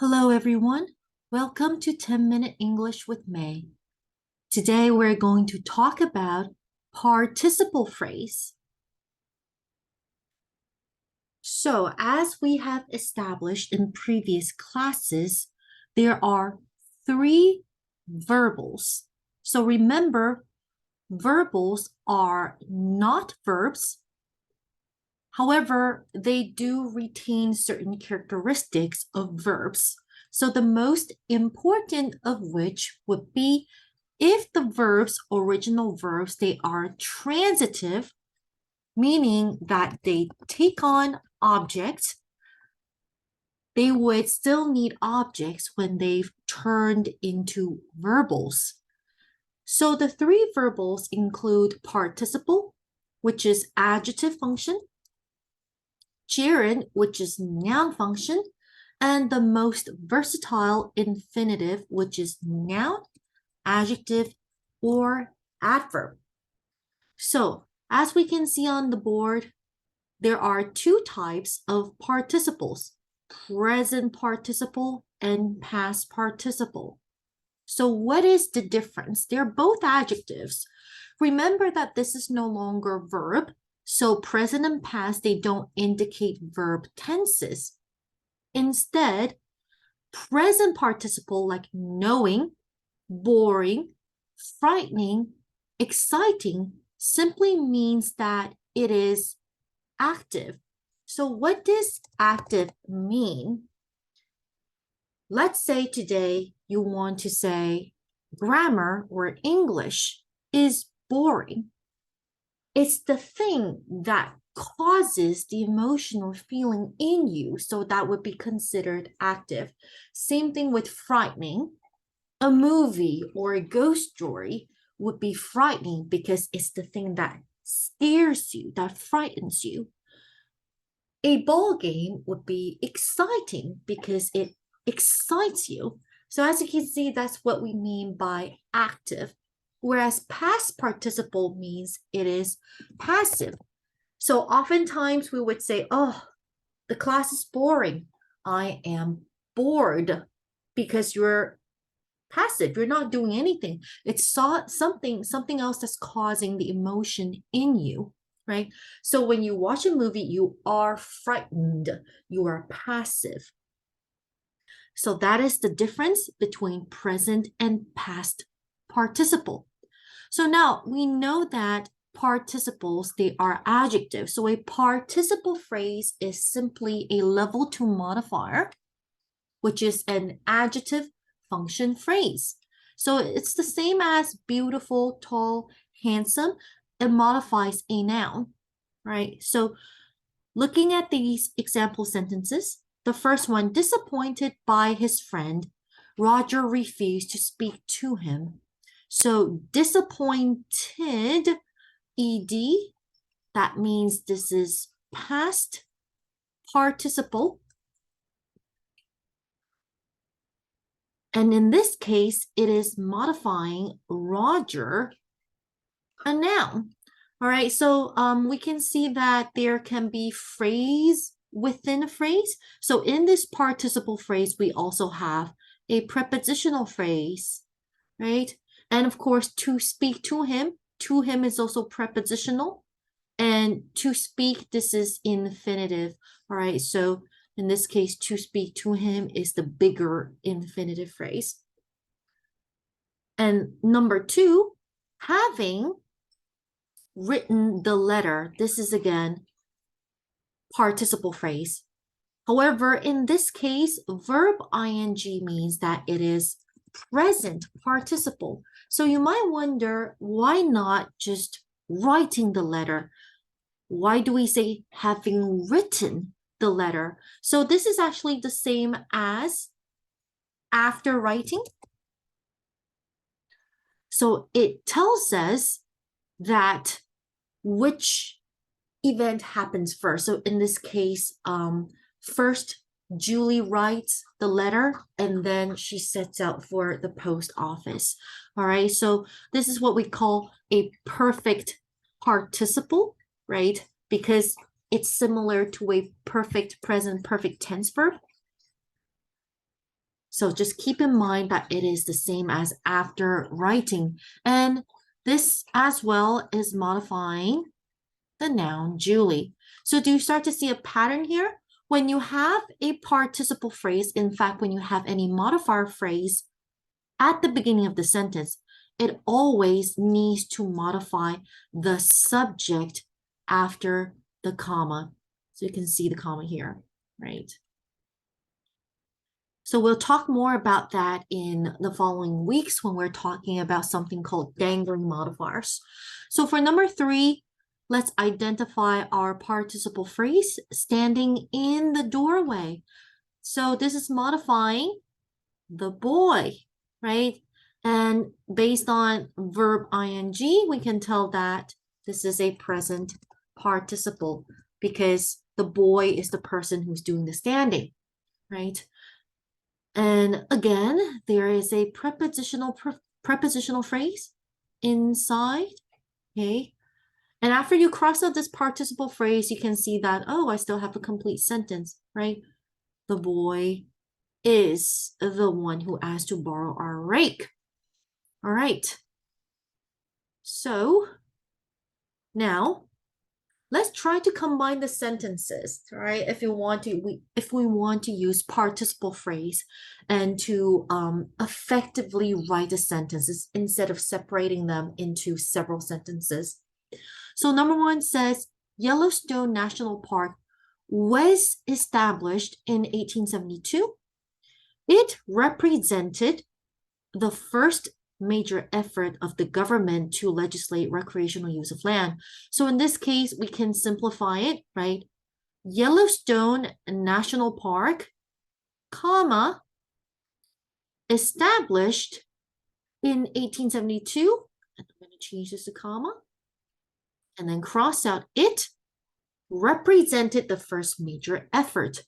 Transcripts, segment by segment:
Hello, everyone. Welcome to 10-Minute English with May. Today, we're going to talk about participle phrase. So, as we have established in previous classes, there are three verbals. So, remember, verbals are not verbs. However, they do retain certain characteristics of verbs. So the most important of which would be if the original verbs, they are transitive, meaning that they take on objects, they would still need objects when they've turned into verbals. So the three verbals include participle, which is adjective function, gerund, which is noun function, and the most versatile infinitive, which is noun, adjective, or adverb. So, as we can see on the board, there are two types of participles, present participle and past participle. So what is the difference? They're both adjectives. Remember that this is no longer verb, so present and past, they don't indicate verb tenses. Instead, present participle like knowing, boring, frightening, exciting simply means that it is active. So what does active mean? Let's say today you want to say grammar or English is boring. It's the thing that causes the emotional feeling in you, so that would be considered active. Same thing with frightening. A movie or a ghost story would be frightening because it's the thing that scares you, that frightens you. A ball game would be exciting because it excites you. So as you can see, that's what we mean by active. Whereas past participle means it is passive. So oftentimes we would say, oh, the class is boring. I am bored, because you're passive. You're not doing anything. It's something else that's causing the emotion in you, right? So when you watch a movie, you are frightened. You are passive. So that is the difference between present and past participle. So now we know that participles, they are adjectives. So a participle phrase is simply a level 2 modifier, which is an adjective function phrase. So it's the same as beautiful, tall, handsome. It modifies a noun, right? So looking at these example sentences, the first one, disappointed by his friend, Roger refused to speak to him. So disappointed, ed, that means this is past participle. And in this case, it is modifying Roger, a noun. All right, so we can see that there can be phrase within a phrase. So in this participle phrase, we also have a prepositional phrase, right? And of course, to speak to him is also prepositional. And to speak, this is infinitive. All right, so in this case, to speak to him is the bigger infinitive phrase. And number two, having written the letter, this is again participle phrase. However, in this case, verb ing means that it is present participle. So you might wonder, why not just writing the letter? Why do we say having written the letter? So this is actually the same as after writing. So it tells us that which event happens first. So in this case, first Julie writes the letter and then she sets out for the post office. All right, so this is what we call a perfect participle, right? Because it's similar to a perfect present perfect tense verb. So just keep in mind that it is the same as after writing. And this as well is modifying the noun Julie. So do you start to see a pattern here? When you have a participle phrase, in fact, when you have any modifier phrase at the beginning of the sentence, it always needs to modify the subject after the comma. So you can see the comma here, right? So we'll talk more about that in the following weeks when we're talking about something called dangling modifiers. So for number 3, let's identify our participle phrase standing in the doorway. So this is modifying the boy, right? And based on verb ing, we can tell that this is a present participle because the boy is the person who's doing the standing, right? And again, there is a prepositional phrase inside, okay? And after you cross out this participle phrase, you can see that, oh, I still have a complete sentence, right? The boy is the one who asked to borrow our rake. All right. So now let's try to combine the sentences, right? If we want to use participle phrase and to effectively write the sentences instead of separating them into several sentences. So number 1 says Yellowstone National Park was established in 1872. It represented the first major effort of the government to legislate recreational use of land. So in this case, we can simplify it, right? Yellowstone National Park, comma, established in 1872. And I'm going to change this to comma. And then cross out it, represented the first major effort.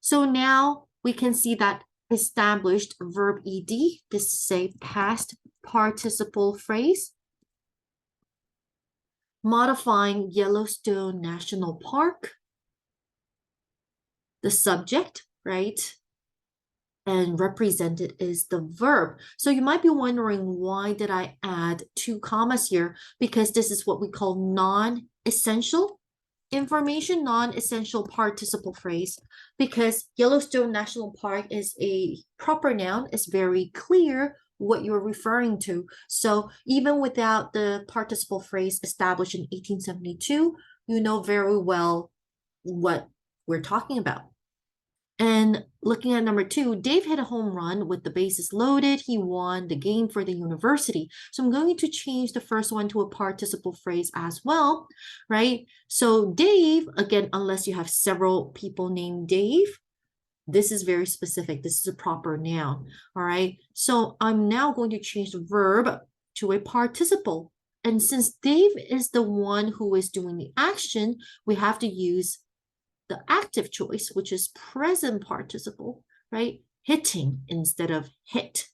So now we can see that established verb ed, this is a past participle phrase, modifying Yellowstone National Park, the subject, right? And represented is the verb. So you might be wondering, why did I add 2 commas here? Because this is what we call non-essential information, non-essential participle phrase, because Yellowstone National Park is a proper noun. It's very clear what you're referring to. So even without the participle phrase established in 1872, you know very well what we're talking about. And looking at number 2, Dave hit a home run with the bases loaded. He won the game for the university. So I'm going to change the first one to a participle phrase as well, right? So Dave, again, unless you have several people named Dave, this is very specific. This is a proper noun, all right? So I'm now going to change the verb to a participle. And since Dave is the one who is doing the action, we have to use the active choice, which is present participle, right? Hitting instead of hit.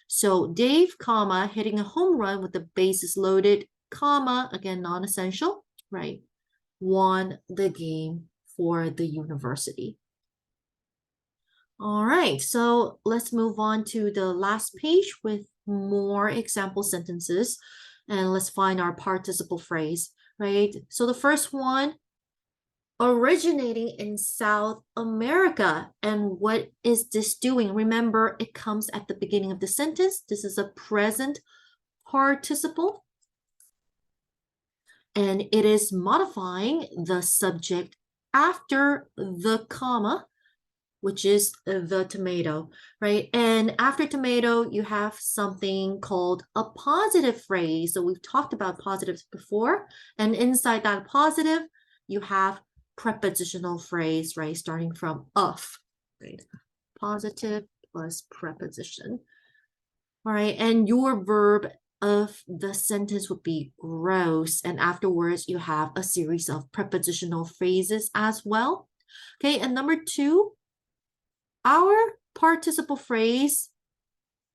So Dave, comma, hitting a home run with the bases loaded, comma, again, non-essential, right? Won the game for the university. All right, so let's move on to the last page with more example sentences. And let's find our participle phrase, right? So the first one, originating in South America. And what is this doing? Remember, it comes at the beginning of the sentence. This is a present participle. And it is modifying the subject after the comma, which is the tomato, right? And after tomato, you have something called a positive phrase. So we've talked about positives before. And inside that positive, you have prepositional phrase, right? Starting from of, right? Positive plus preposition. All right, and your verb of the sentence would be gross. And afterwards, you have a series of prepositional phrases as well. Okay, and number 2, our participle phrase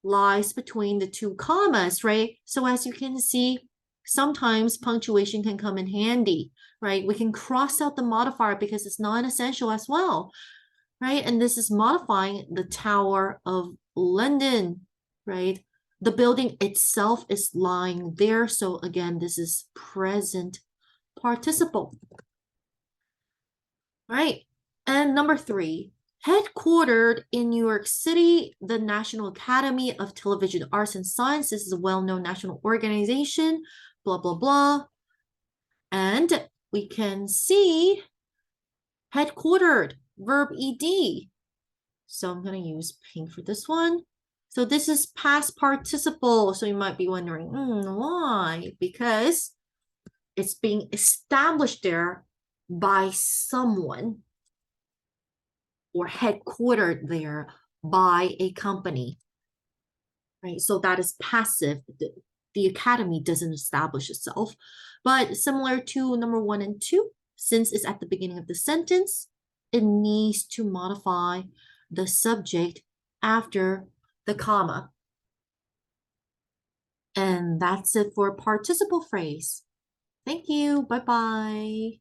lies between the 2 commas, right? So as you can see, sometimes punctuation can come in handy, right? We can cross out the modifier because it's non-essential as well. right? And this is modifying the Tower of London, right? The building itself is lying there. So again, this is present participle, right? And number 3, headquartered in New York City, the National Academy of Television Arts and Sciences is a well-known national organization, blah, blah, blah. And we can see headquartered, verb ed. So I'm going to use pink for this one. So this is past participle. So you might be wondering, why? Because it's being established there by someone or headquartered there by a company, right? So that is passive. The academy doesn't establish itself. But similar to number 1 and 2, since it's at the beginning of the sentence, it needs to modify the subject after the comma. And that's it for participle phrase. Thank you. Bye-bye.